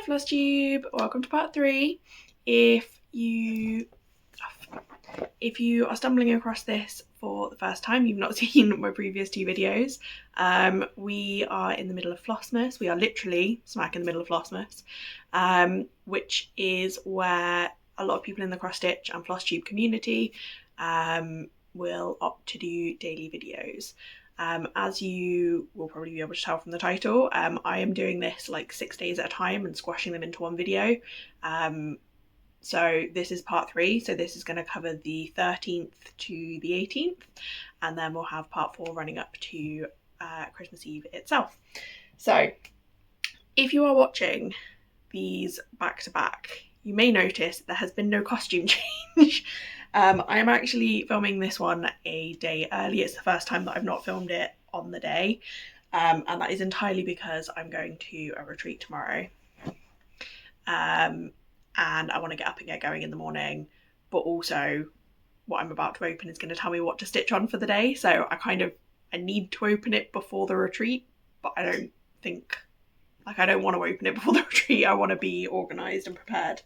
Hi Flosstube, welcome to part 3. If you are stumbling across this for the first time, you've not seen my previous 2 videos, we are in the middle of Flossmas. We are literally smack in the middle of Flossmas, which is where a lot of people in the cross stitch and Flosstube community will opt to do daily videos. As you will probably be able to tell from the title, I am doing this like 6 days at a time and squashing them into one video. So this is part 3, so this is going to cover the 13th to the 18th, and then we'll have part 4 running up to Christmas Eve itself. So if you are watching these back to back, you may notice there has been no costume change. I am actually filming this one a day early. It's the first time that I've not filmed it on the day, and that is entirely because I'm going to a retreat tomorrow, and I want to get up and get going in the morning, but also what I'm about to open is going to tell me what to stitch on for the day, so I need to open it before the retreat, but I don't want to open it before the retreat. I want to be organised and prepared.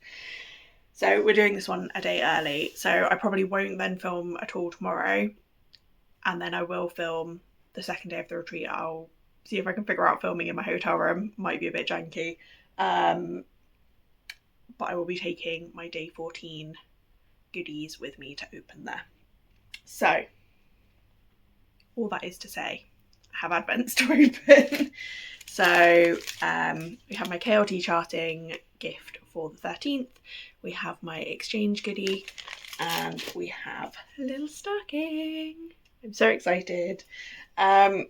So we're doing this one a day early, so I probably won't then film at all tomorrow, and then I will film the second day of the retreat. I'll see if I can figure out filming in my hotel room. Might be a bit janky, but I will be taking my day 14 goodies with me to open there. So all that is to say, I have advents to open. So we have my KLT charting gift for the 13th, we have my exchange goodie, and we have a little stocking. I'm so excited. So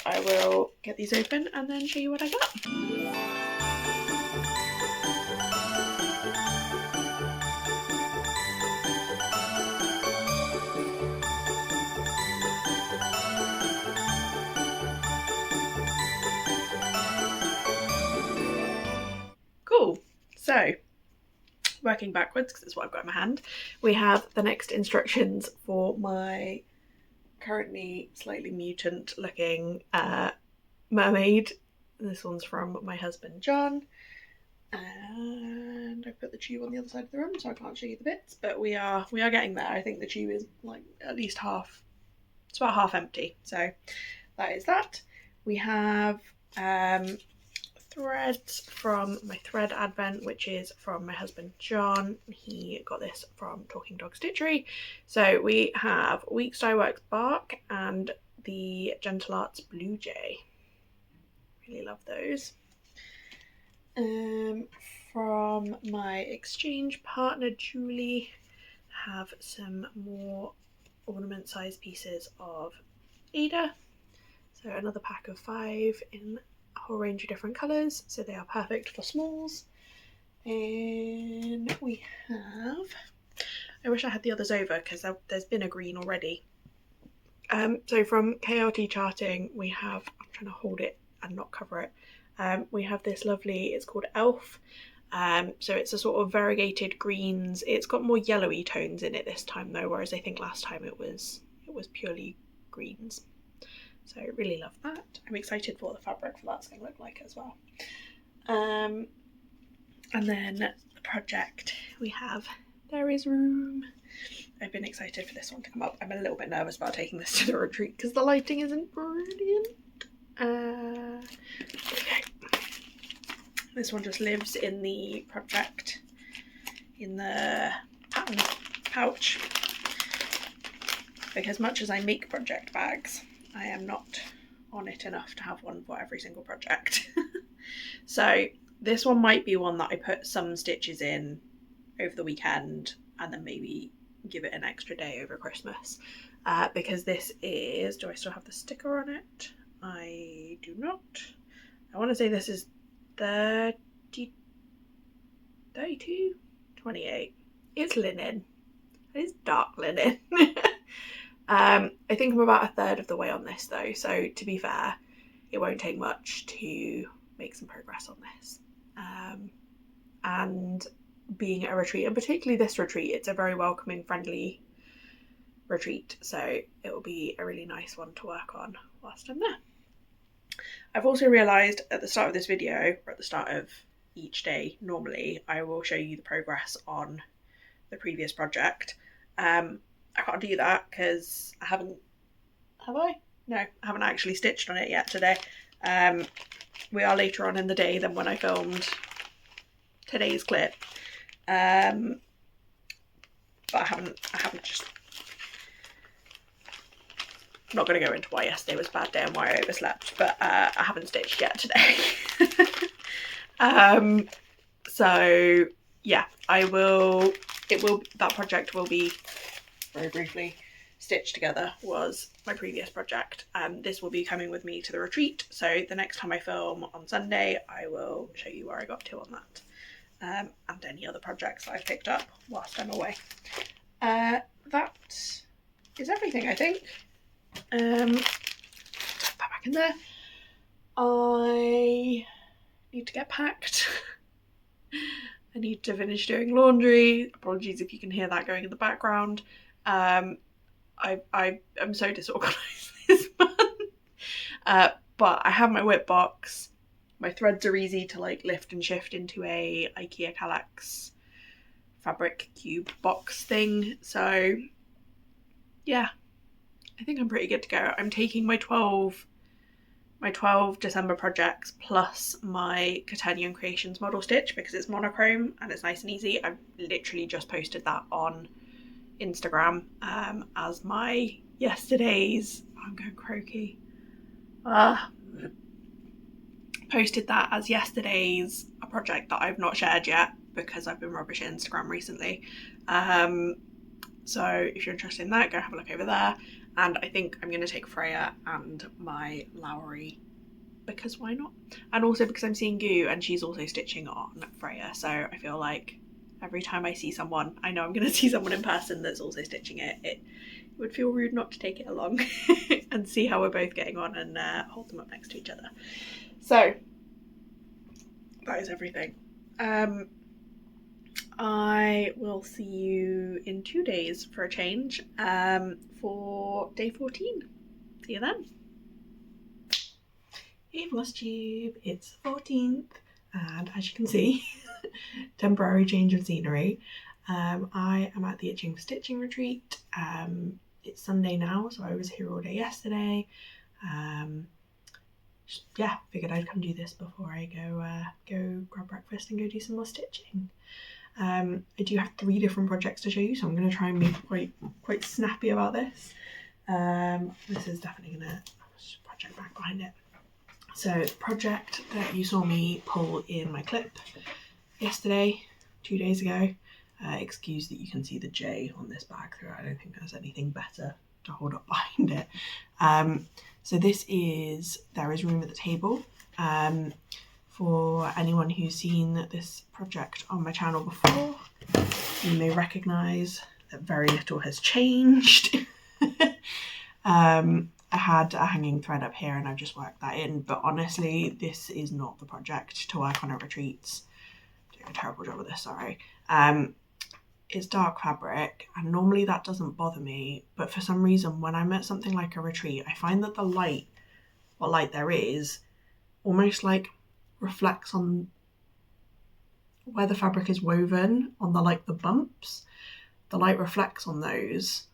I will get these open and then show you what I got. Cool. So working backwards, because it's what I've got in my hand, we have the next instructions for my currently slightly mutant looking mermaid. This one's from my husband John, and I put the tube on the other side of the room so I can't show you the bits, but we are getting there. I think the tube is like at least half, it's about half empty, so that is that. We have threads from my thread advent, which is from my husband John. He got this from Talking Dog Stitchery. So we have Weeks Dye Works Bark and the Gentle Arts Blue Jay. Really love those. From my exchange partner Julie, have some more ornament size pieces of Aida. So another pack of 5 in a whole range of different colours, so they are perfect for smalls. And we have, I wish I had the others over because there's been a green already. So from KLT charting we have, I'm trying to hold it and not cover it, we have this lovely, it's called Elf. So it's a sort of variegated greens. It's got more yellowy tones in it this time though, whereas I think last time it was purely greens. So I really love that. I'm excited for what the fabric for that's going to look like as well. And then the project we have, There Is Room. I've been excited for this one to come up. I'm a little bit nervous about taking this to the retreat because the lighting isn't brilliant. Okay. This one just lives in the project, in the pattern pouch, because much as I make project bags, I am not on it enough to have one for every single project. So this one might be one that I put some stitches in over the weekend and then maybe give it an extra day over Christmas, because this is, do I still have the sticker on it? I do not. I want to say this is 32, 28. It's linen. It is dark linen. I think I'm about a third of the way on this though, so to be fair, it won't take much to make some progress on this. And being at a retreat, and particularly this retreat, it's a very welcoming, friendly retreat, so it will be a really nice one to work on whilst I'm there. I've also realised at the start of this video, or at the start of each day normally, I will show you the progress on the previous project. I can't do that because I haven't, have I? No, I haven't actually stitched on it yet today. We are later on in the day than when I filmed today's clip. But I haven't just, I'm not going to go into why yesterday was a bad day and why I overslept, but I haven't stitched yet today. So yeah, that project will be, very briefly, stitched together was my previous project. This will be coming with me to the retreat, so the next time I film on Sunday I will show you where I got to on that, and any other projects I've picked up whilst I'm away. That is everything, I think. Put that back in there. I need to get packed. I need to finish doing laundry. Apologies if you can hear that going in the background. I am so disorganized this month. But I have my WIP box. My threads are easy to like lift and shift into a IKEA Kallax fabric cube box thing. So yeah, I think I'm pretty good to go. I'm taking my 12 December projects plus my Quaternion Creations model stitch because it's monochrome and it's nice and easy. I've literally just posted that on Instagram as my yesterday's, I'm going croaky. Posted that as yesterday's a project that I've not shared yet because I've been rubbish at Instagram recently. So if you're interested in that, go have a look over there. And I think I'm going to take Freya and my Lowry because why not? And also because I'm seeing Goo and she's also stitching on Freya. So I feel like every time I see someone, I know I'm going to see someone in person that's also stitching it. It would feel rude not to take it along and see how we're both getting on and hold them up next to each other. So that is everything. I will see you in 2 days for a change, for day 14. See you then. Hey Flosstube, it's the 14th, and as you can see, temporary change of scenery. I am at the Itching for Stitching retreat. It's Sunday now, so I was here all day yesterday. Yeah, figured I'd come do this before I go grab breakfast and go do some more stitching. I do have 3 different projects to show you, so I'm going to try and be quite snappy about this. This is definitely going to project back behind it. So the project that you saw me pull in my clip yesterday, 2 days ago. Excuse that you can see the J on this bag throughout. I don't think there's anything better to hold up behind it. So this is There Is Room at the Table. For anyone who's seen this project on my channel before, you may recognise that very little has changed. I had a hanging thread up here and I've just worked that in, but honestly, this is not the project to work on at retreats. I'm doing a terrible job of this, sorry. It's dark fabric and normally that doesn't bother me, but for some reason when I'm at something like a retreat, I find that the light, what light there is, almost like reflects on where the fabric is woven, on the bumps. The light reflects on those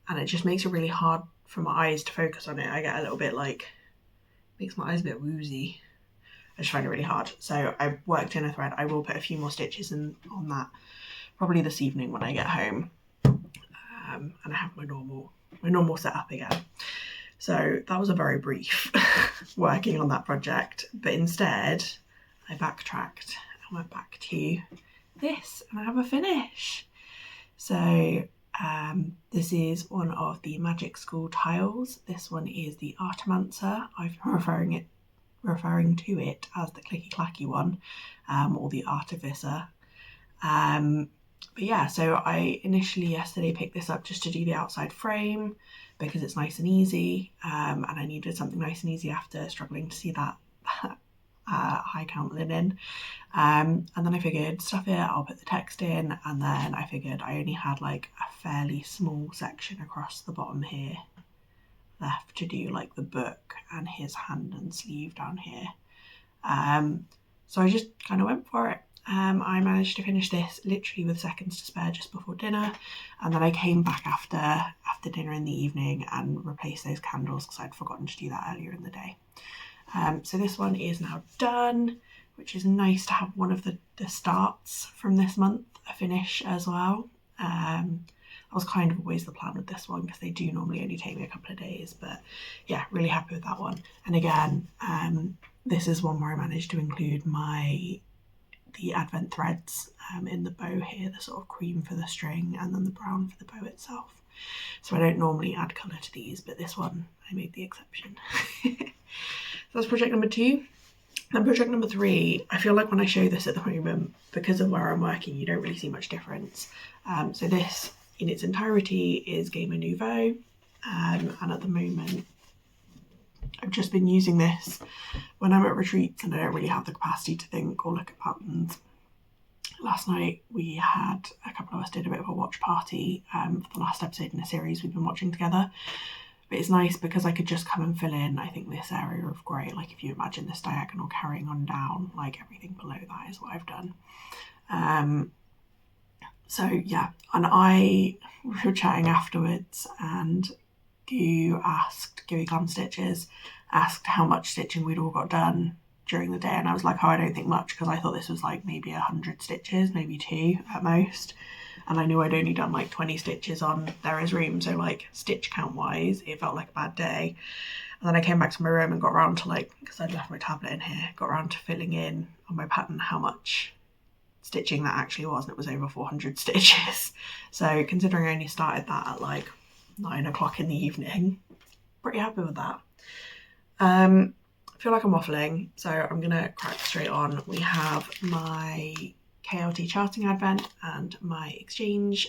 and it just makes it really hard for my eyes to focus on it. I get a little bit makes my eyes a bit woozy. I just find it really hard. So I worked in a thread. I will put a few more stitches in on that probably this evening when I get home. And I have my normal setup again. So that was a very brief working on that project, but instead I backtracked and went back to this and I have a finish. So this is one of the Magic School tiles. This one is the Artimancer. I've been referring to it as the clicky clacky one, or the Artificer. But yeah, so I initially yesterday picked this up just to do the outside frame because it's nice and easy, and I needed something nice and easy after struggling to see that high count linen. And then I figured stuff it, I'll put the text in, and then I figured I only had like a fairly small section across the bottom here left to do like the book and his hand and sleeve down here. So I just kind of went for it. I managed to finish this literally with seconds to spare just before dinner, and then I came back after dinner in the evening and replaced those candles because I'd forgotten to do that earlier in the day. So this one is now done, which is nice to have one of the starts from this month a finish as well. That was kind of always the plan with this one because they do normally only take me a couple of days, but yeah, really happy with that one. And again, this is one where I managed to include the advent threads in the bow here, the sort of cream for the string and then the brown for the bow itself. So I don't normally add colour to these, but this one I made the exception. So that's project number 2. And project number 3, I feel like when I show this at the moment, because of where I'm working, you don't really see much difference. So this in its entirety is Gamer Nouveau, and at the moment I've just been using this when I'm at retreats and I don't really have the capacity to think or look at patterns. Last night we had, a couple of us did a bit of a watch party for the last episode in a series we've been watching together. But it's nice because I could just come and fill in, I think, this area of grey. Like if you imagine this diagonal carrying on down, like everything below that is what I've done. So yeah, and we were chatting afterwards and Gooey Glam Stitches asked how much stitching we'd all got done during the day, and I was like, oh, I don't think much, because I thought this was like maybe 100 stitches, maybe 2 at most, and I knew I'd only done like 20 stitches on There Is Room, so like stitch count wise it felt like a bad day. And then I came back to my room and got around to, like, because I'd left my tablet in here, got around to filling in on my pattern how much stitching that actually was, and it was over 400 stitches. So considering I only started that at like 9 o'clock in the evening, pretty happy with that. I feel like I'm waffling, so I'm gonna crack straight on. We have my KLT charting advent and my exchange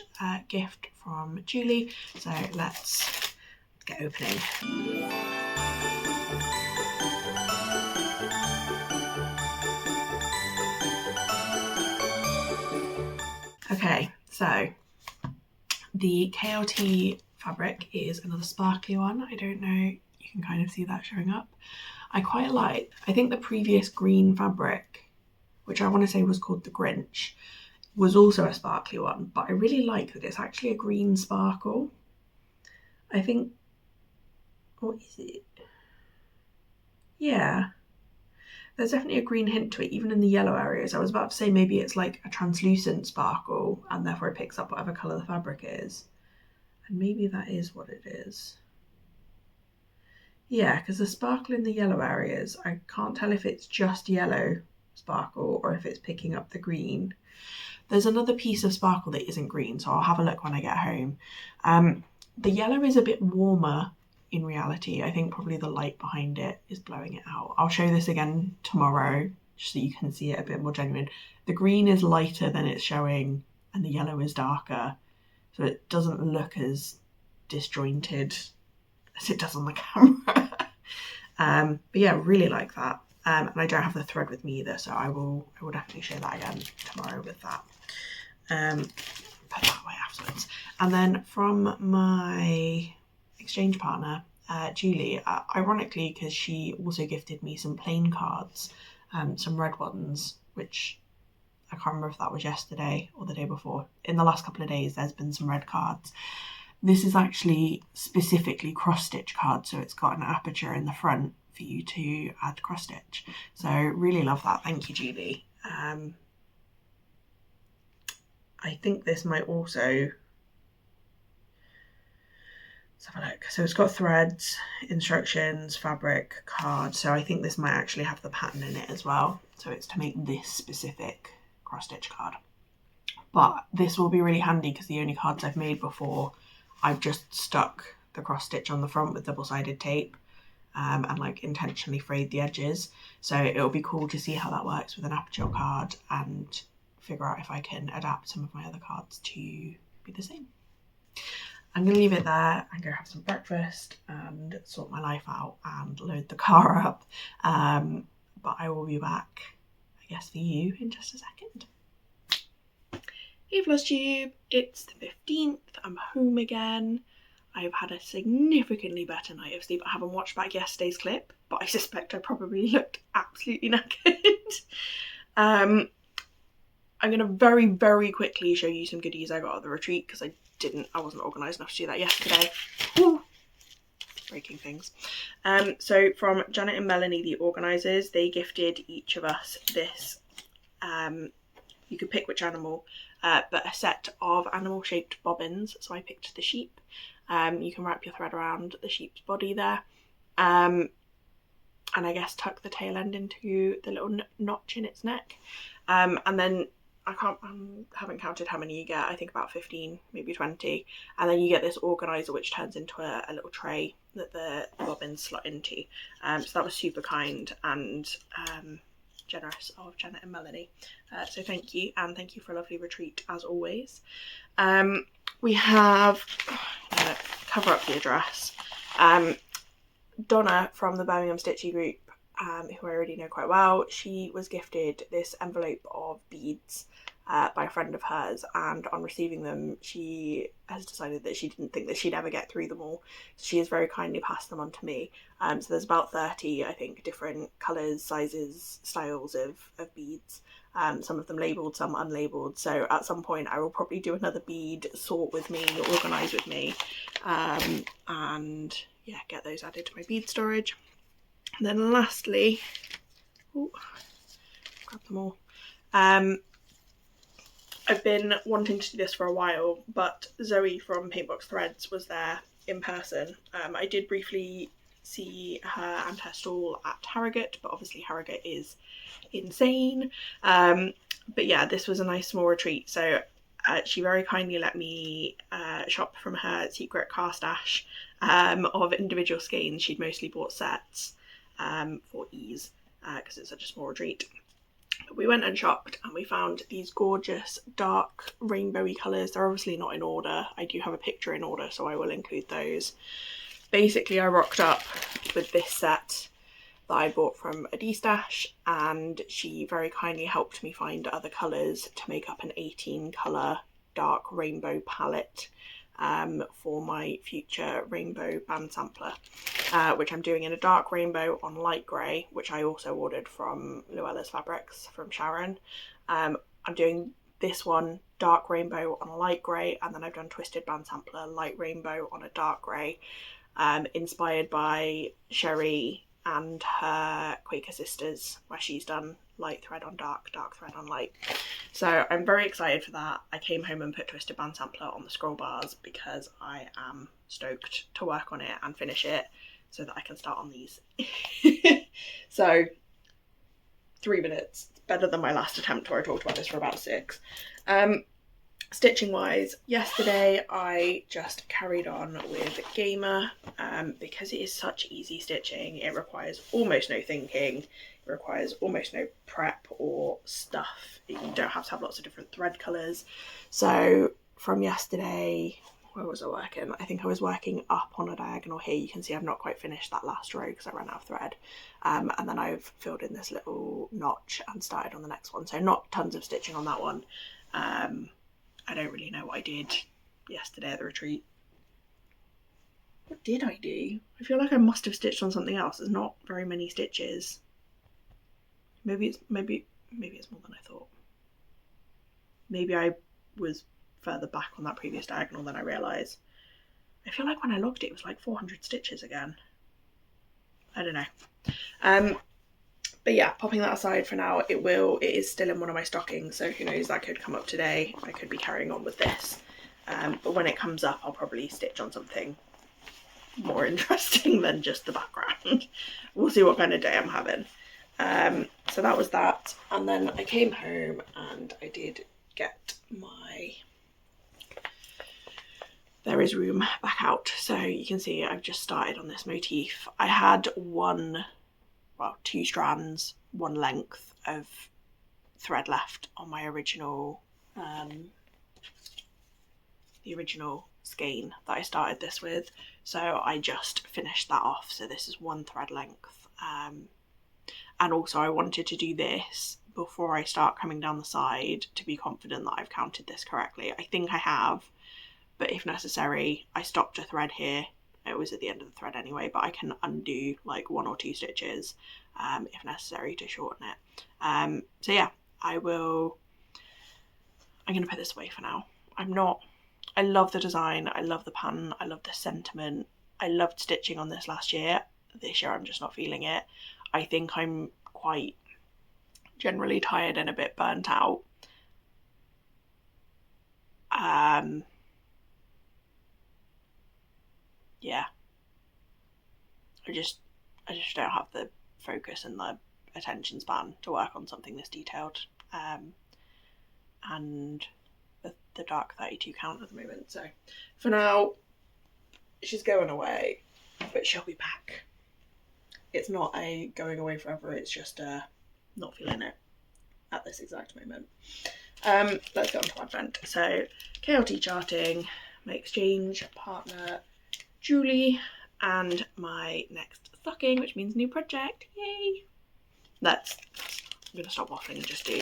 gift from Julie, so let's get opening. Okay, so the KLT fabric is another sparkly one. I don't know, you can kind of see that showing up. I think the previous green fabric, which I want to say was called the Grinch, was also a sparkly one, but I really like that it's actually a green sparkle. I think, what is it? Yeah, there's definitely a green hint to it, even in the yellow areas. I was about to say maybe it's like a translucent sparkle and therefore it picks up whatever colour the fabric is. And maybe that is what it is. Yeah, because the sparkle in the yellow areas, I can't tell if it's just yellow sparkle or if it's picking up the green. There's another piece of sparkle that isn't green, so I'll have a look when I get home. The yellow is a bit warmer in reality. I think probably the light behind it is blowing it out. I'll show this again tomorrow just so you can see it a bit more genuine. The green is lighter than it's showing and the yellow is darker, so it doesn't look as disjointed as it does on the camera. But yeah, really like that. And I don't have the thread with me either, so I will definitely share that again tomorrow with that. Put that away afterwards. And then from my exchange partner, Julie, ironically, because she also gifted me some plain cards, some red ones, which I can't remember if that was yesterday or the day before. In the last couple of days, there's been some red cards. This is actually specifically cross-stitch card, so it's got an aperture in the front for you to add cross-stitch. So really love that. Thank you, Julie. I think this might also... Let's have a look. So it's got threads, instructions, fabric, card. So I think this might actually have the pattern in it as well. So it's to make this specific cross-stitch card. But this will be really handy because the only cards I've made before, I've just stuck the cross stitch on the front with double-sided tape and like intentionally frayed the edges. So it'll be cool to see how that works with an aperture card and figure out if I can adapt some of my other cards to be the same. I'm going to leave it there and go have some breakfast and sort my life out and load the car up. But I will be back, I guess, for you in just a second. Hey Flosstube, it's the 15th, I'm home again. I've had a significantly better night of sleep. I haven't watched back yesterday's clip, but I suspect I probably looked absolutely knackered. I'm going to very, very quickly show you some goodies I got at the retreat, because I wasn't organised enough to do that yesterday. Woo! Breaking things. So from Janet and Melanie, the organisers, they gifted each of us this, you could pick which animal, but a set of animal shaped bobbins. So I picked the sheep. You can wrap your thread around the sheep's body there, and I guess tuck the tail end into the little notch in its neck, and then I haven't counted how many you get. I think about 15, maybe 20, and then you get this organizer which turns into a little tray that the bobbins slot into. So that was super kind and generous of Janet and Melanie. So thank you, and thank you for a lovely retreat as always. We have, cover up the address, Donna from the Birmingham Stitchy group, who I already know quite well. She was gifted this envelope of beads by a friend of hers, and on receiving them she has decided that she didn't think that she'd ever get through them all, so she has very kindly passed them on to me. So there's about 30, I think, different colours, sizes, styles of beads, some of them labelled, some unlabelled, so at some point I will probably do another bead sort with me, organise with me, and yeah, get those added to my bead storage. And then lastly, grab them all. I've been wanting to do this for a while, but Zoe from Paintbox Threads was there in person. I did briefly see her and her stall at Harrogate, but obviously Harrogate is insane. But yeah, this was a nice small retreat, so she very kindly let me shop from her secret car stash of individual skeins. She'd mostly bought sets for ease, because it's such a small retreat. We went and shopped and we found these gorgeous dark rainbowy colours. They're obviously not in order. I do have a picture in order, so I will include those. Basically, I rocked up with this set that I bought from a D-stash, and she very kindly helped me find other colours to make up an 18 colour dark rainbow palette for my future rainbow band sampler, which I'm doing in a dark rainbow on light grey, which I also ordered from Luella's Fabrics from Sharon. I'm doing this one dark rainbow on a light grey, and then I've done Twisted Band Sampler light rainbow on a dark grey, inspired by Sherry and her Quaker sisters, where she's done light thread on dark, dark thread on light. So I'm very excited for that. I came home and put Twisted Band Sampler on the scroll bars because I am stoked to work on it and finish it so that I can start on these. So 3 minutes, better than my last attempt where I talked about this for about 6. Stitching wise, yesterday I just carried on with Gamer because it is such easy stitching. It requires almost no thinking, it requires almost no prep or stuff. You don't have to have lots of different thread colours. So from yesterday, where was I working? I think I was working up on a diagonal here. You can see I've not quite finished that last row because I ran out of thread, and then I've filled in this little notch and started on the next one. So not tons of stitching on that one. I don't really know what I did yesterday at the retreat. What did I do? I feel like I must have stitched on something else. There's not very many stitches. Maybe it's more than I thought. Maybe I was further back on that previous diagonal than I realised. I feel like when I logged it was like 400 stitches again. I don't know. But yeah, popping that aside for now, it is still in one of my stockings, so who knows, that could come up today. I could be carrying on with this. But when it comes up, I'll probably stitch on something more interesting than just the background. We'll see what kind of day I'm having. So that was that. And then I came home and I did get my There Is Room back out. So you can see I've just started on this motif. I had 2 strands, 1 length of thread left on my original, the original skein that I started this with. So I just finished that off. So this is 1 thread length. And also I wanted to do this before I start coming down the side to be confident that I've counted this correctly. I think I have, but if necessary, I stopped a thread here. It was at the end of the thread anyway, but I can undo like 1 or 2 stitches if necessary to shorten it. So yeah, I'm gonna put this away for now. I love the design, I love the pattern, I love the sentiment. I loved stitching on this last year. This year I'm just not feeling it. I think I'm quite generally tired and a bit burnt out. Yeah, I just don't have the focus and the attention span to work on something this detailed, and the dark 32 count at the moment. So for now, she's going away, but she'll be back. It's not a going away forever, it's just not feeling it at this exact moment. Let's go on to Advent. So KLT charting, my exchange partner Julie, and my next stocking, which means new project. Yay! I'm gonna stop waffling and just do.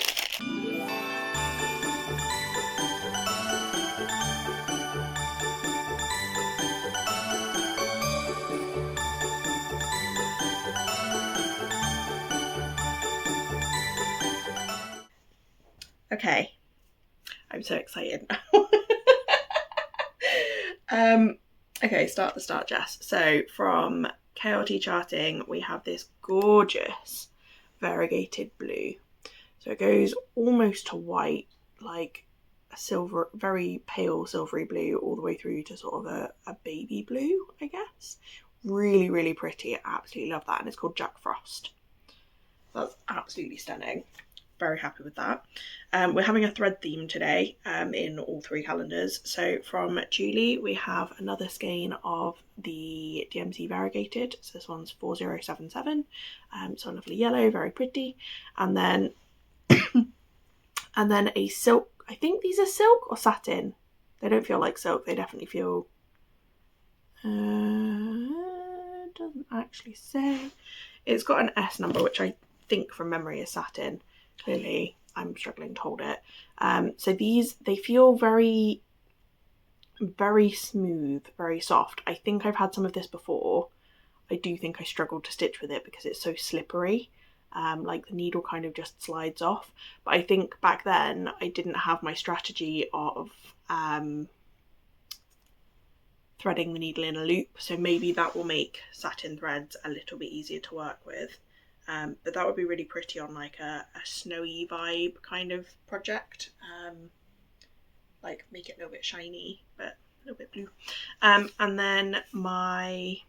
Okay, I'm so excited now. Okay, start Jess. So from KLT charting, we have this gorgeous variegated blue. So it goes almost to white, like a silver, very pale silvery blue, all the way through to sort of a baby blue, I guess. Really, really pretty. I absolutely love that. And it's called Jack Frost. That's absolutely stunning. Very happy with that. We're having a thread theme today in all 3 calendars. So from Julie, we have another skein of the DMC variegated. So this one's 4077. So a lovely yellow, very pretty. And then a silk. I think these are silk or satin. They don't feel like silk. They definitely feel. Doesn't actually say. It's got an S number, which I think from memory is satin. Clearly I'm struggling to hold it. So these, they feel very, very smooth, very soft. I think I've had some of this before. I do think I struggled to stitch with it because it's so slippery. Like the needle kind of just slides off. But I think back then I didn't have my strategy of threading the needle in a loop. So maybe that will make satin threads a little bit easier to work with. But that would be really pretty on like a snowy vibe kind of project. Like make it a little bit shiny, but a little bit blue. And then my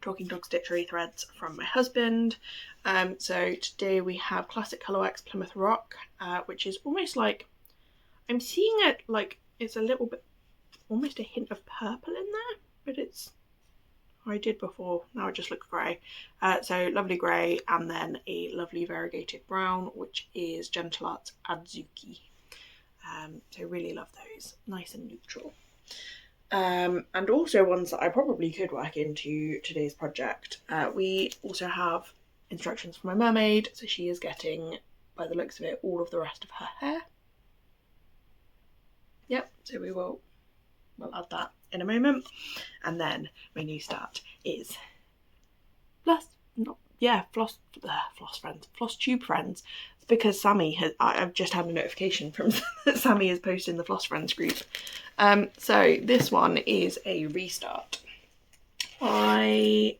Talking Dog Stitchery threads from my husband. So today we have Classic Colourworks Plymouth Rock, which is almost like, I'm seeing it like it's a little bit, almost a hint of purple in there, but it's, I did before, now it just looks grey. So lovely grey, and then a lovely variegated brown, which is Gentle Arts Adzuki. So really love those, nice and neutral. And also ones that I probably could work into today's project. We also have instructions for my mermaid, so she is getting, by the looks of it, all of the rest of her hair. Yep, so we'll add that in a moment. And then my new start is Flosstube Friends. It's because Sammy has, I've just had a notification from that Sammy is posting the Floss Friends group. So this one is a restart. I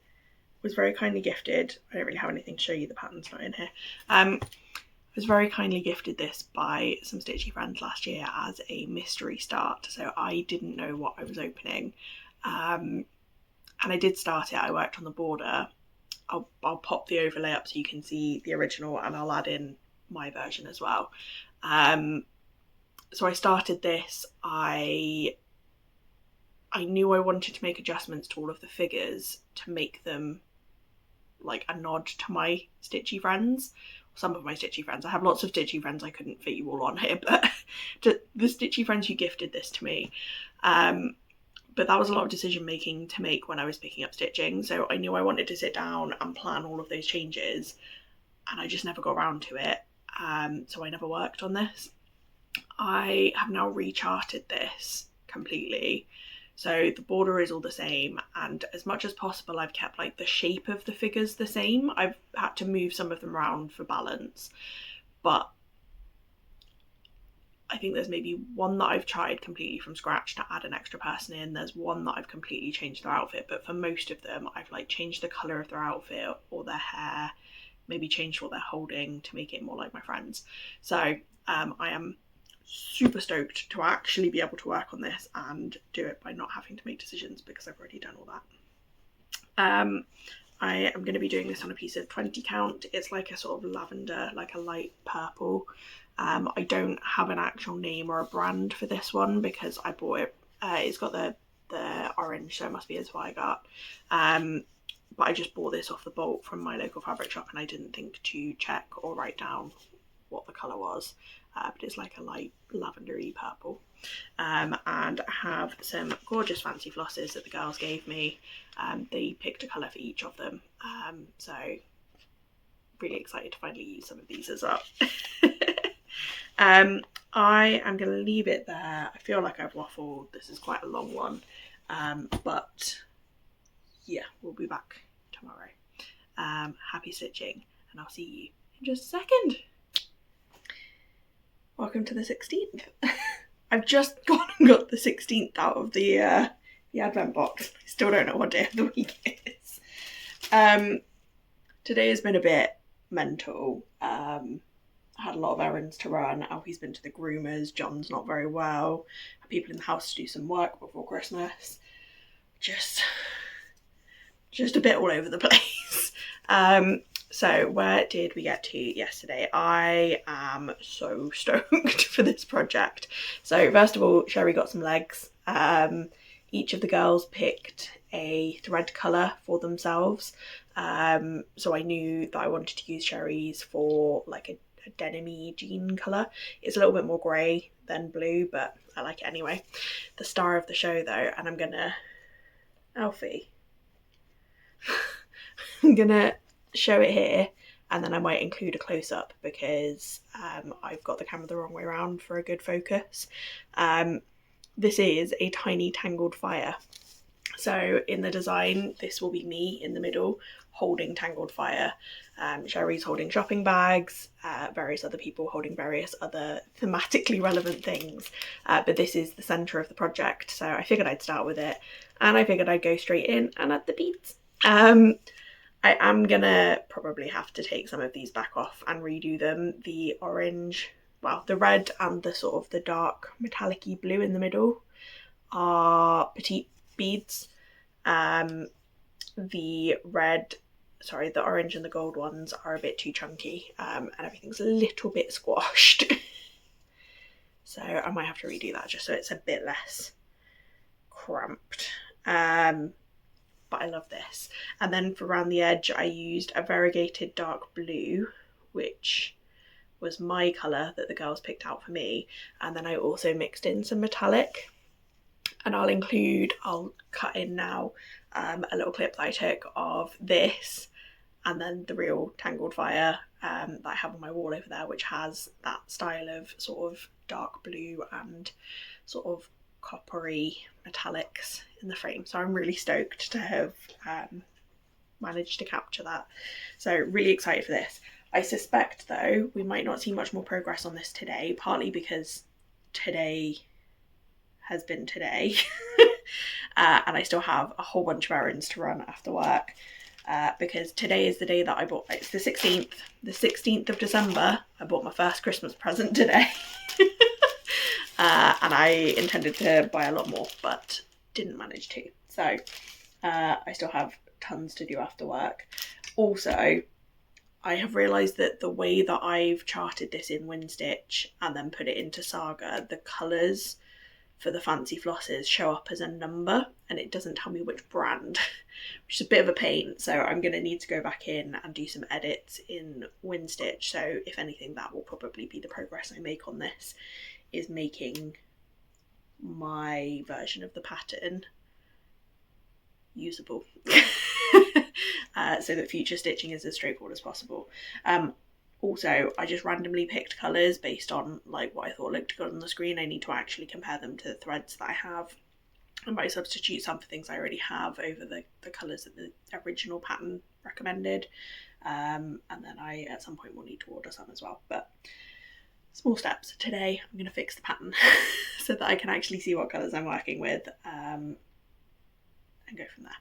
was very kindly gifted, I don't really have anything to show you, the pattern's not in here. I was very kindly gifted this by some stitchy friends last year as a mystery start, so I didn't know what I was opening. And I did start it, I worked on the border. I'll pop the overlay up so you can see the original, and I'll add in my version as well. So I started this, I knew I wanted to make adjustments to all of the figures to make them like a nod to my stitchy friends. Some of my stitchy friends. I have lots of stitchy friends, I couldn't fit you all on here, but to the stitchy friends who gifted this to me. But that was a lot of decision making to make when I was picking up stitching, so I knew I wanted to sit down and plan all of those changes, and I just never got around to it, so I never worked on this. I have now recharted this completely. So the border is all the same, and as much as possible I've kept like the shape of the figures the same. I've had to move some of them around for balance, but I think there's maybe one that I've tried completely from scratch to add an extra person in. There's one that I've completely changed their outfit, but for most of them I've like changed the colour of their outfit or their hair, maybe changed what they're holding to make it more like my friends. So I am super stoked to actually be able to work on this and do it by not having to make decisions, because I've already done all that. I am going to be doing this on a piece of 20 count. It's like a sort of lavender, like a light purple. I don't have an actual name or a brand for this one because I bought it. It's got the orange, so it must be as what I got. But I just bought this off the bolt from my local fabric shop, and I didn't think to check or write down what the colour was. But it's like a light lavendery purple. And I have some gorgeous fancy flosses that the girls gave me. They picked a colour for each of them. So really excited to finally use some of these as well. I am going to leave it there. I feel like I've waffled. This is quite a long one. But yeah, we'll be back tomorrow. Happy stitching, and I'll see you in just a second. Welcome to the 16th. I've just gone and got the 16th out of the advent box. I still don't know what day of the week it is. Today has been a bit mental. I had a lot of errands to run. Alfie's been to the groomers. John's not very well. Had people in the house to do some work before Christmas. Just a bit all over the place. So where did we get to yesterday? I am so stoked for this project. So first of all, Sherry got some legs. Each of the girls picked a thread colour for themselves. So I knew that I wanted to use Sherry's for like a denim-y jean colour. It's a little bit more grey than blue, but I like it anyway. The star of the show though, and I'm gonna... Alfie. I'm gonna show it here, and then I might include a close-up because I've got the camera the wrong way around for a good focus. This is a tiny tangled fire. So in the design, this will be me in the middle holding tangled fire. Sherry's holding shopping bags, various other people holding various other thematically relevant things. But this is the centre of the project, so I figured I'd start with it, and I figured I'd go straight in and add the beads. I am gonna probably have to take some of these back off and redo them. The orange, well, the red and the sort of the dark metallic-y blue in the middle are petite beads. The orange and the gold ones are a bit too chunky, and everything's a little bit squashed. So I might have to redo that just so it's a bit less cramped. But I love this. And then for around the edge, I used a variegated dark blue, which was my colour that the girls picked out for me. And then I also mixed in some metallic. And I'll cut in now a little clip that I took of this, and then the real tangled fire that I have on my wall over there, which has that style of sort of dark blue and sort of coppery metallics in the frame. So I'm really stoked to have managed to capture that. So really excited for this. I suspect though we might not see much more progress on this today, partly because today has been today and I still have a whole bunch of errands to run after work, because today is the day that I bought, it's the 16th of December. I bought my first Christmas present today. And I intended to buy a lot more, but didn't manage to. So I still have tons to do after work. Also, I have realised that the way that I've charted this in WinStitch and then put it into Saga, the colours for the fancy flosses show up as a number and it doesn't tell me which brand, which is a bit of a pain. So I'm going to need to go back in and do some edits in WinStitch. So if anything, that will probably be the progress I make on this, is making my version of the pattern usable. So that future stitching is as straightforward as possible. Also, I just randomly picked colours based on like what I thought looked good on the screen. I need to actually compare them to the threads that I have. I might substitute some for things I already have over the colours that the original pattern recommended. And then I at some point will need to order some as well. But small steps. Today I'm going to fix the pattern so that I can actually see what colours I'm working with and go from there.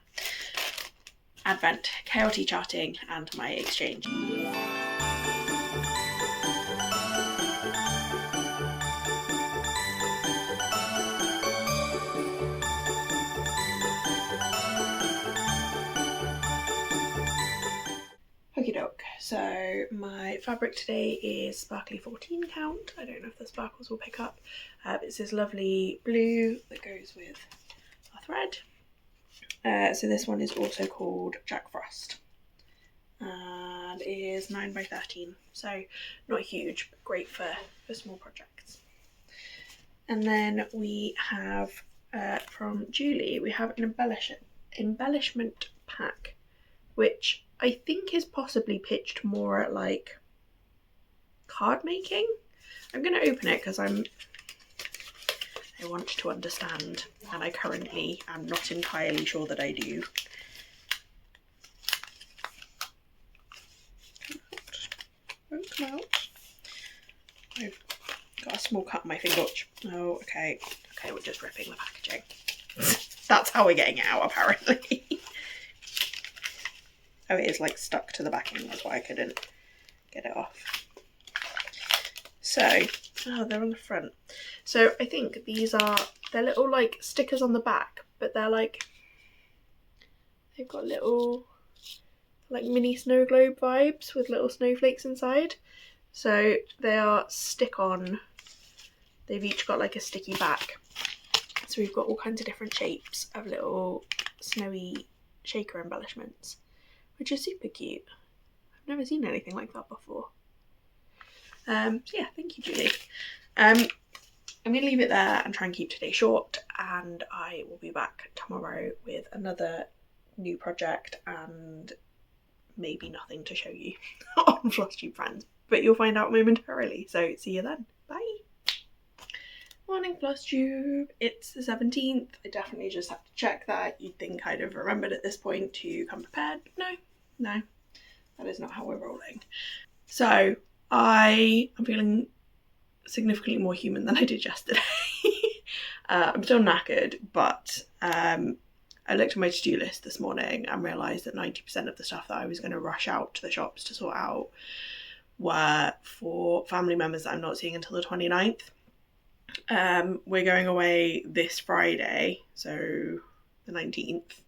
Advent, chaotic charting and my exchange. Okie doke, so my fabric today is sparkly 14 count. I don't know if the sparkles will pick up. It's this lovely blue that goes with our thread. So this one is also called Jack Frost and is 9 by 13, so not huge but great for small projects. And then we have from Julie, we have an embellishment pack, which I think is possibly pitched more at like card making. I'm going to open it because I want to understand, and I currently am not entirely sure that I do. Won't come out. I've got a small cut in my finger. Oh, okay. Okay, we're just ripping the packaging. That's how we're getting it out, apparently. Oh, it is like stuck to the backing, that's why I couldn't get it off. So, oh, they're on the front. So I think these are, they're little like stickers on the back, but they're like, they've got little like mini snow globe vibes with little snowflakes inside. So they are stick on, they've each got like a sticky back. So we've got all kinds of different shapes of little snowy shaker embellishments, which is super cute. I've never seen anything like that before. So yeah, thank you, Julie. I'm going to leave it there and try and keep today short, and I will be back tomorrow with another new project and maybe nothing to show you on Flosstube friends, but you'll find out momentarily, so see you then. Bye! Morning Flosstube, it's the 17th. I definitely just have to check that. You'd think I'd have remembered at this point to come prepared, but no, that is not how we're rolling. So I am feeling significantly more human than I did yesterday. I'm still knackered, but I looked at my to-do list this morning and realised that 90% of the stuff that I was going to rush out to the shops to sort out were for family members that I'm not seeing until the 29th. We're going away this Friday, so the 19th,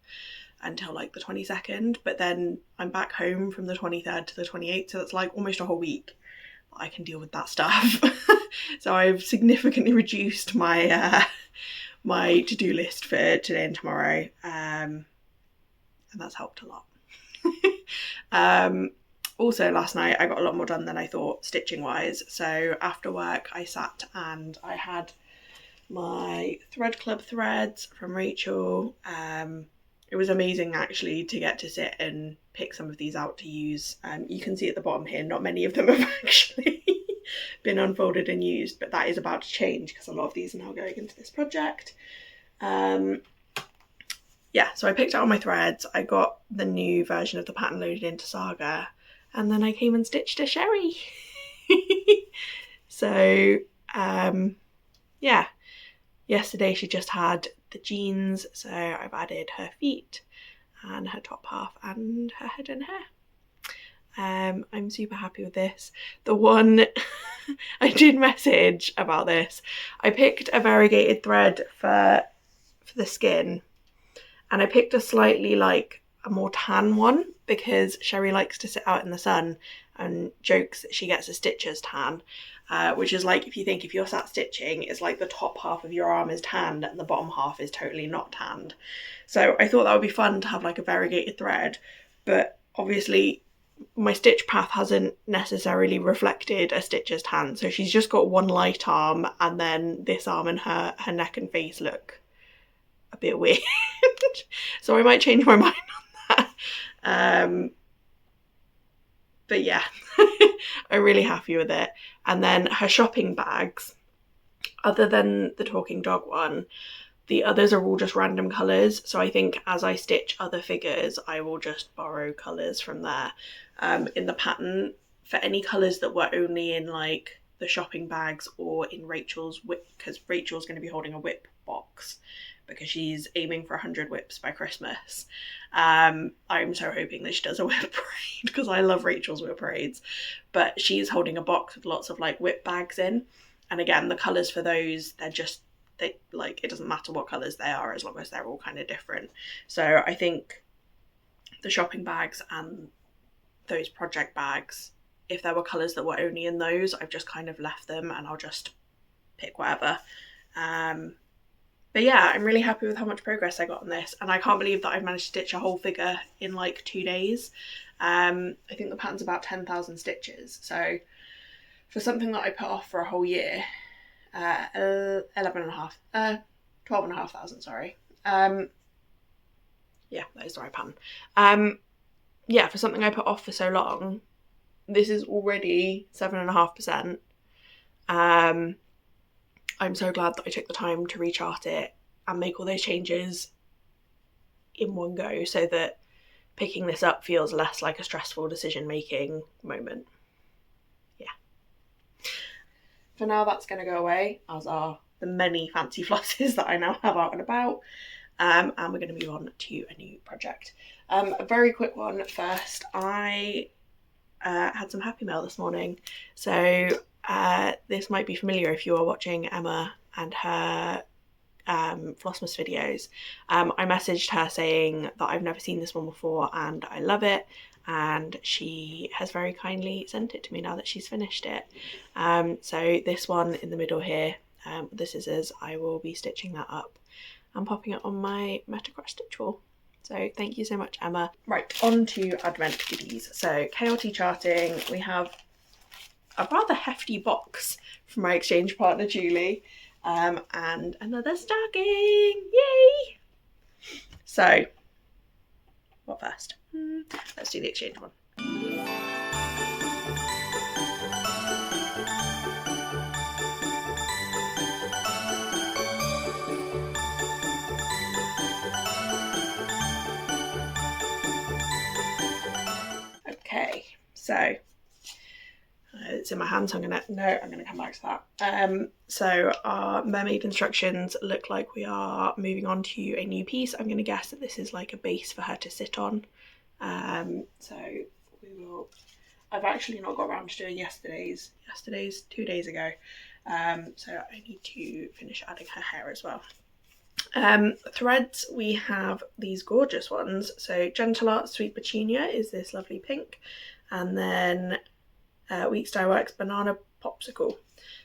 until like the 22nd, but then I'm back home from the 23rd to the 28th, so that's like almost a whole week. I can deal with that stuff. So I've significantly reduced my my to-do list for today and tomorrow, and that's helped a lot. Also last night I got a lot more done than I thought stitching wise. So after work I sat and I had my Thread Club threads from Rachel. It was amazing actually to get to sit and pick some of these out to use. You can see at the bottom here, not many of them have actually been unfolded and used, but that is about to change because a lot of these are now going into this project. Yeah, so I picked out all my threads. I got the new version of the pattern loaded into Saga, and then I came and stitched a Sherry. So yeah, yesterday she just had the jeans, so I've added her feet and her top half and her head and hair. I'm super happy with this. The one I did message about this, I picked a variegated thread for the skin, and I picked a slightly like a more tan one because Sherry likes to sit out in the sun and jokes that she gets a stitcher's tan, which is like, if you think if you're sat stitching, it's like the top half of your arm is tanned and the bottom half is totally not tanned. So I thought that would be fun to have like a variegated thread, but obviously my stitch path hasn't necessarily reflected a stitcher's tan, so she's just got one light arm, and then this arm and her neck and face look a bit weird. So I might change my mind on that. But yeah, I'm really happy with it. And then her shopping bags, other than the talking dog one, the others are all just random colours. So I think as I stitch other figures, I will just borrow colours from there. In the pattern, for any colours that were only in like the shopping bags or in Rachel's WIP, because Rachel's going to be holding a WIP box because she's aiming for 100 WIPs by Christmas. I'm so hoping that she does a WIP parade because I love Rachel's WIP parades. But she's holding a box with lots of like WIP bags in. And again, the colours for those, they like, it doesn't matter what colours they are as long as they're all kind of different. So I think the shopping bags and those project bags, if there were colours that were only in those, I've just kind of left them and I'll just pick whatever. But yeah, I'm really happy with how much progress I got on this, and I can't believe that I've managed to stitch a whole figure in like 2 days. I think the pattern's about 10,000 stitches, so for something that I put off for a whole year, 12,500, sorry. Yeah, that is the right pattern. Yeah, for something I put off for so long, this is already 7.5%. I'm so glad that I took the time to rechart it and make all those changes in one go so that picking this up feels less like a stressful decision-making moment. Yeah. For now, that's going to go away, as are the many fancy flosses that I now have out and about. And we're going to move on to a new project. A very quick one first. I had some happy mail this morning. So this might be familiar if you are watching Emma and her Flossmas videos. I messaged her saying that I've never seen this one before and I love it, and she has very kindly sent it to me now that she's finished it. So this one in the middle here, the scissors, I will be stitching that up and popping it on my Metacross stitch wall. So thank you so much, Emma. Right, on to Advent goodies. So KLT charting, we have a rather hefty box from my exchange partner Julie, and another stocking, yay! So, what first? Let's do the exchange one. Okay, so it's in my hand, so I'm gonna come back to that. So our mermaid instructions look like we are moving on to a new piece. I'm gonna guess that this is like a base for her to sit on. So we will. I've actually not got around to doing yesterday's 2 days ago. So I need to finish adding her hair as well. Threads, we have these gorgeous ones. So Gentle Art Sweet Petunia is this lovely pink, and then Weeks Dye Works Banana Popsicle.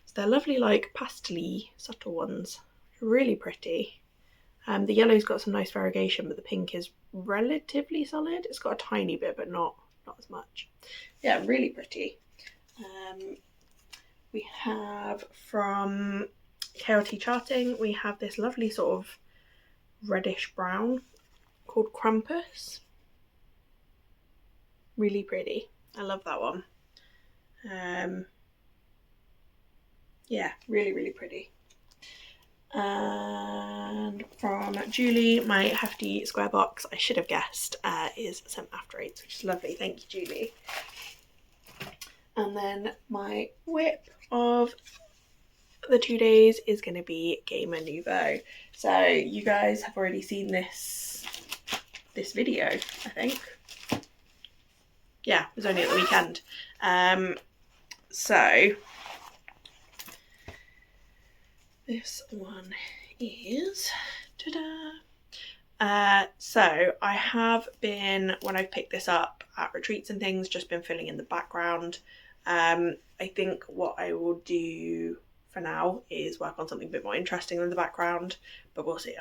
So they're lovely, like pastel-y, subtle ones. Really pretty. The yellow's got some nice variegation, but the pink is relatively solid. It's got a tiny bit, but not as much. Yeah, really pretty. We have from KLT Charting, we have this lovely sort of reddish brown called Krampus. Really pretty. I love that one. Yeah, really pretty. And from Julie, my hefty square box, I should have guessed, is some After Eights, which is lovely. Thank you, Julie. And then my WIP of the 2 days is going to be Gamer Nouveau. So you guys have already seen this video, I think. Yeah, it was only at the weekend. So this one is, ta-da! So I have been, when I've picked this up at retreats and things, just been filling in the background. I think what I will do for now is work on something a bit more interesting than the background, but we'll see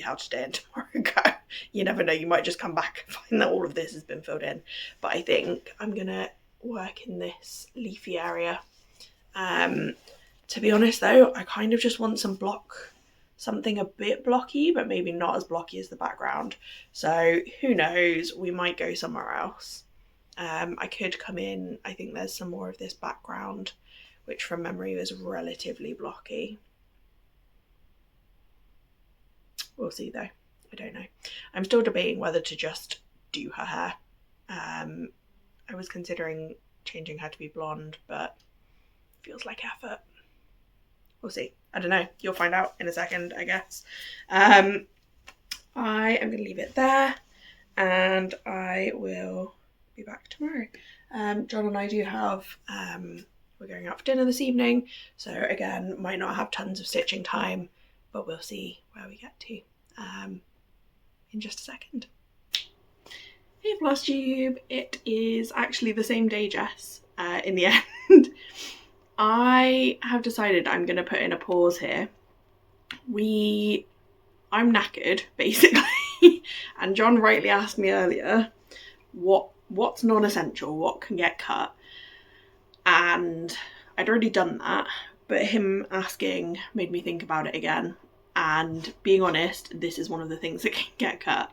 how today and tomorrow go. You never know, you might just come back and find that all of this has been filled in. But I think I'm gonna work in this leafy area. To be honest though, I kind of just want something a bit blocky, but maybe not as blocky as the background. So who knows, we might go somewhere else. I could come in, I think there's some more of this background, which from memory was relatively blocky. We'll see though, I don't know. I'm still debating whether to just do her hair. I was considering changing her to be blonde, but it feels like effort. We'll see. I don't know. You'll find out in a second, I guess. I am going to leave it there, and I will be back tomorrow. John and I do have, we're going out for dinner this evening, so again, might not have tons of stitching time, but we'll see where we get to in just a second. Hey Flosstube, it is actually the same day, Jess, in the end. I have decided I'm going to put in a pause here. I'm knackered, basically, and John rightly asked me earlier what's non-essential, what can get cut, and I'd already done that, but him asking made me think about it again, and being honest, this is one of the things that can get cut.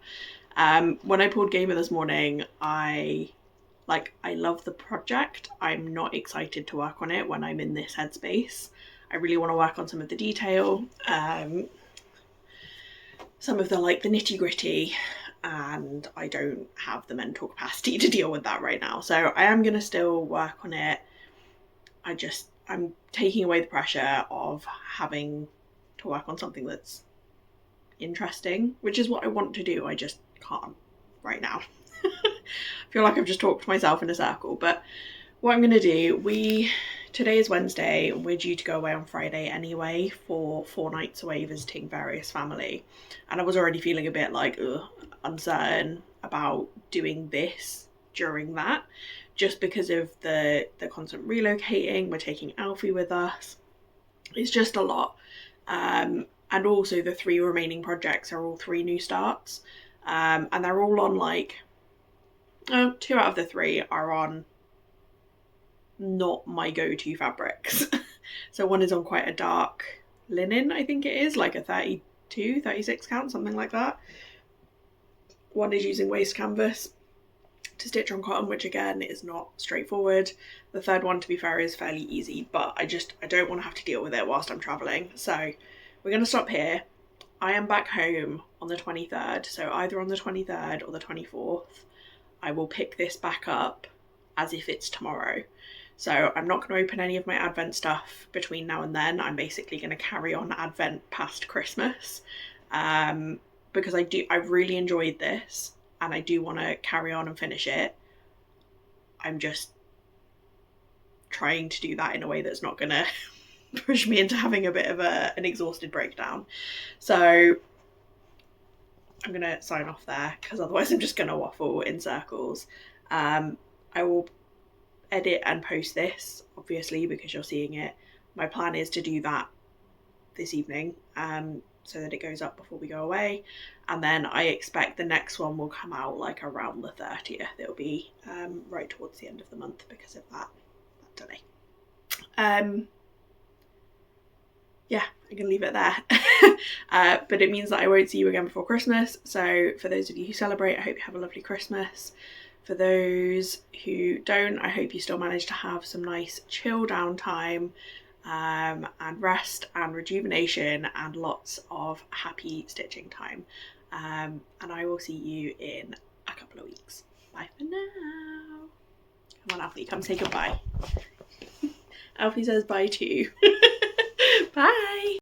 When I pulled Gamer this morning, I love the project. I'm not excited to work on it when I'm in this headspace. I really want to work on some of the detail, some of the nitty gritty, and I don't have the mental capacity to deal with that right now. So I am going to still work on it. I'm taking away the pressure of having to work on something that's interesting, which is what I want to do. I just can't right now. I feel like I've just talked to myself in a circle, but what I'm going to do, today is Wednesday, and we're due to go away on Friday anyway for 4 nights away visiting various family, and I was already feeling a bit uncertain about doing this during that, just because of the constant relocating. We're taking Alfie with us. It's just a lot, and also the 3 remaining projects are all 3 new starts, and they're all on 2 out of the 3 are on not my go-to fabrics. So one is on quite a dark linen, I think it is, like a 32, 36 count, something like that. One is using waste canvas to stitch on cotton, which again is not straightforward. The third one, to be fair, is fairly easy, but I don't want to have to deal with it whilst I'm travelling. So we're going to stop here. I am back home on the 23rd, so either on the 23rd or the 24th. I will pick this back up as if it's tomorrow. So I'm not going to open any of my Advent stuff between now and then. I'm basically going to carry on Advent past Christmas, because I really enjoyed this and I do want to carry on and finish it. I'm just trying to do that in a way that's not going to push me into having a bit of an exhausted breakdown. So I'm going to sign off there, because otherwise I'm just going to waffle in circles. I will edit and post this, obviously, because you're seeing it. My plan is to do that this evening, so that it goes up before we go away, and then I expect the next one will come out around the 30th. It'll be right towards the end of the month because of that delay. Yeah, I can leave it there. But it means that I won't see you again before Christmas. So for those of you who celebrate, I hope you have a lovely Christmas. For those who don't, I hope you still manage to have some nice chill down time, and rest and rejuvenation and lots of happy stitching time. And I will see you in a couple of weeks. Bye for now. Come on, Alfie, come say goodbye. Alfie says bye too. Bye.